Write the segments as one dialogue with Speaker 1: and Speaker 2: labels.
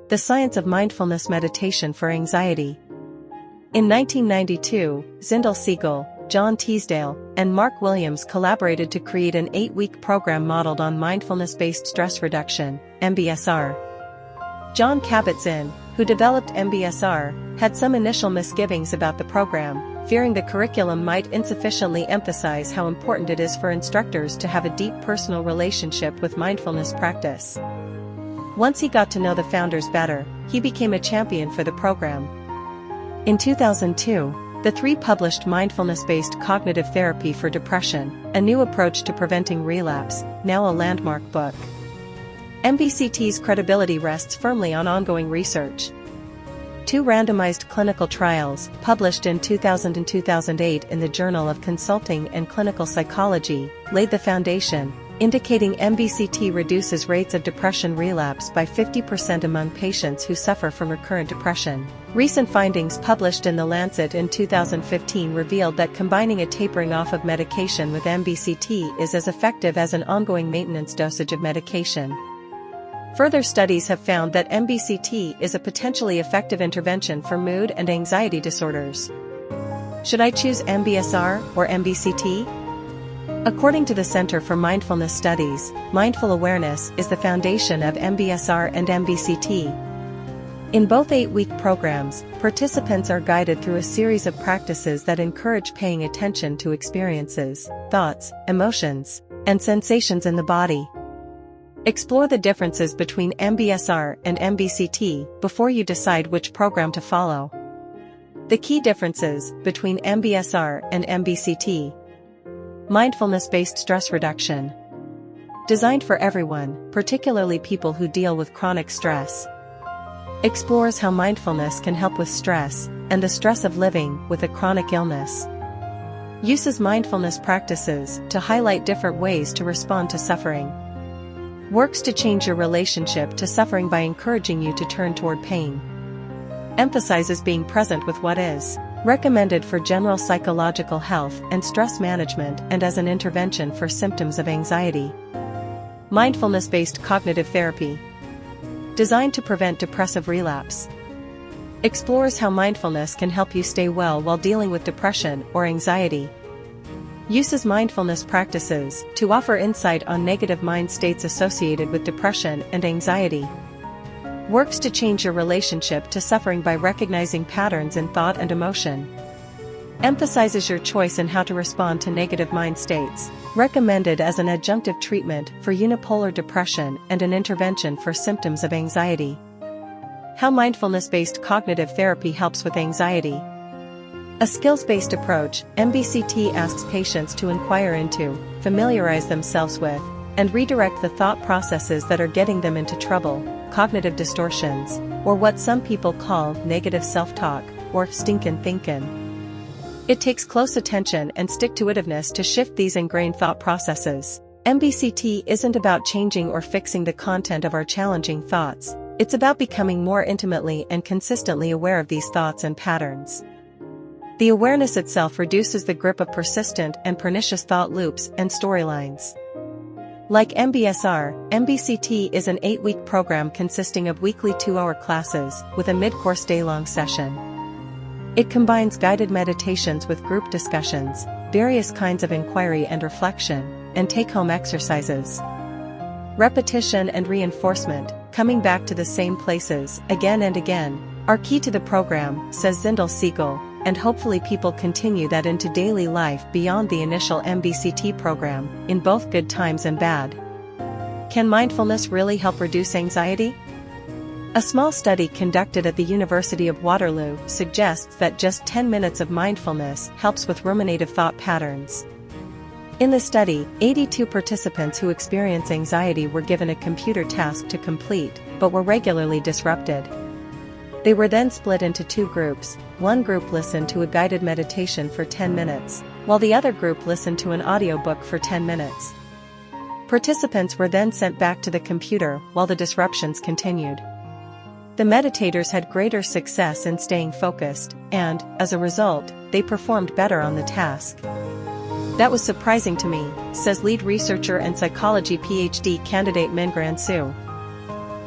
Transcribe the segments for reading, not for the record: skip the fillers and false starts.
Speaker 1: The Science of Mindfulness Meditation for Anxiety. In 1992, Zindel Siegel, John Teasdale, and Mark Williams collaborated to create an 8-week program modeled on mindfulness-based stress reduction, MBSR. John Kabat-Zinn, who developed MBSR, had some initial misgivings about the program, fearing the curriculum might insufficiently emphasize how important it is for instructors to have a deep personal relationship with mindfulness practice. Once he got to know the founders better, he became a champion for the program. In 2002, the three published Mindfulness-Based Cognitive Therapy for Depression, a new approach to preventing relapse, now a landmark book. MBCT's credibility rests firmly on ongoing research. 2 randomized clinical trials, published in 2000 and 2008 in the Journal of Consulting and Clinical Psychology, laid the foundation, indicating MBCT reduces rates of depression relapse by 50% among patients who suffer from recurrent depression. Recent findings published in The Lancet in 2015 revealed that combining a tapering off of medication with MBCT is as effective as an ongoing maintenance dosage of medication. Further studies have found that MBCT is a potentially effective intervention for mood and anxiety disorders. Should I choose MBSR or MBCT? According to the Center for Mindfulness Studies, mindful awareness is the foundation of MBSR and MBCT. In both 8-week programs, participants are guided through a series of practices that encourage paying attention to experiences, thoughts, emotions, and sensations in the body. Explore the differences between MBSR and MBCT before you decide which program to follow. The key differences between MBSR and MBCT. Mindfulness-based stress reduction. Designed for everyone, particularly people who deal with chronic stress. Explores how mindfulness can help with stress and the stress of living with a chronic illness. Uses mindfulness practices to highlight different ways to respond to suffering. Works to change your relationship to suffering by encouraging you to turn toward pain. Emphasizes being present with what is. Recommended for general psychological health and stress management and as an intervention for symptoms of anxiety. Mindfulness-based cognitive therapy. Designed to prevent depressive relapse. Explores how mindfulness can help you stay well while dealing with depression or anxiety. Uses mindfulness practices to offer insight on negative mind states associated with depression and anxiety. Works to change your relationship to suffering by recognizing patterns in thought and emotion. Emphasizes your choice in how to respond to negative mind states. Recommended as an adjunctive treatment for unipolar depression and an intervention for symptoms of anxiety. How mindfulness-based cognitive therapy helps with anxiety. A skills-based approach, MBCT asks patients to inquire into, familiarize themselves with, and redirect the thought processes that are getting them into trouble, cognitive distortions, or what some people call negative self-talk, or stinkin' thinkin'. It takes close attention and stick-to-itiveness to shift these ingrained thought processes. MBCT isn't about changing or fixing the content of our challenging thoughts, it's about becoming more intimately and consistently aware of these thoughts and patterns. The awareness itself reduces the grip of persistent and pernicious thought loops and storylines. Like MBSR, MBCT is an 8-week program consisting of weekly 2-hour classes with a mid-course day-long session. It combines guided meditations with group discussions, various kinds of inquiry and reflection, and take-home exercises. Repetition and reinforcement, coming back to the same places again and again, are key to the program, says Zindel Siegel, and hopefully people continue that into daily life beyond the initial MBCT program, in both good times and bad. Can mindfulness really help reduce anxiety? A small study conducted at the University of Waterloo suggests that just 10 minutes of mindfulness helps with ruminative thought patterns. In the study, 82 participants who experience anxiety were given a computer task to complete, but were regularly disrupted. They were then split into 2 groups. One group listened to a guided meditation for 10 minutes, while the other group listened to an audiobook for 10 minutes. Participants were then sent back to the computer while the disruptions continued. The meditators had greater success in staying focused, and, as a result, they performed better on the task. That was surprising to me, says lead researcher and psychology PhD candidate Mengran Su.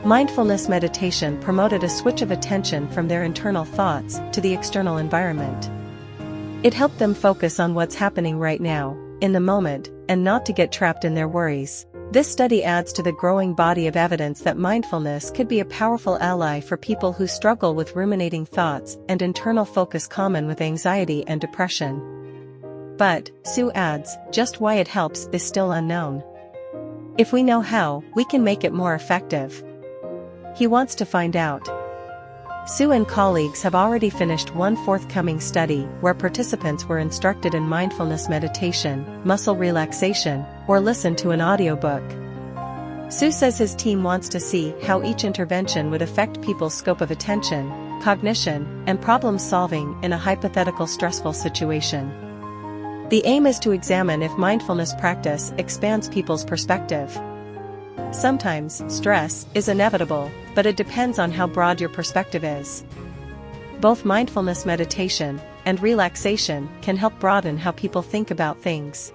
Speaker 1: Mindfulness meditation promoted a switch of attention from their internal thoughts to the external environment. It helped them focus on what's happening right now, in the moment, and not to get trapped in their worries. This study adds to the growing body of evidence that mindfulness could be a powerful ally for people who struggle with ruminating thoughts and internal focus common with anxiety and depression. But, Sue adds, just why it helps is still unknown. If we know how, we can make it more effective. He wants to find out. Sue and colleagues have already finished one forthcoming study where participants were instructed in mindfulness meditation, muscle relaxation, or listen to an audiobook. Sue says his team wants to see how each intervention would affect people's scope of attention, cognition, and problem solving in a hypothetical stressful situation. The aim is to examine if mindfulness practice expands people's perspective. Sometimes, stress is inevitable, but it depends on how broad your perspective is. Both mindfulness meditation and relaxation can help broaden how people think about things.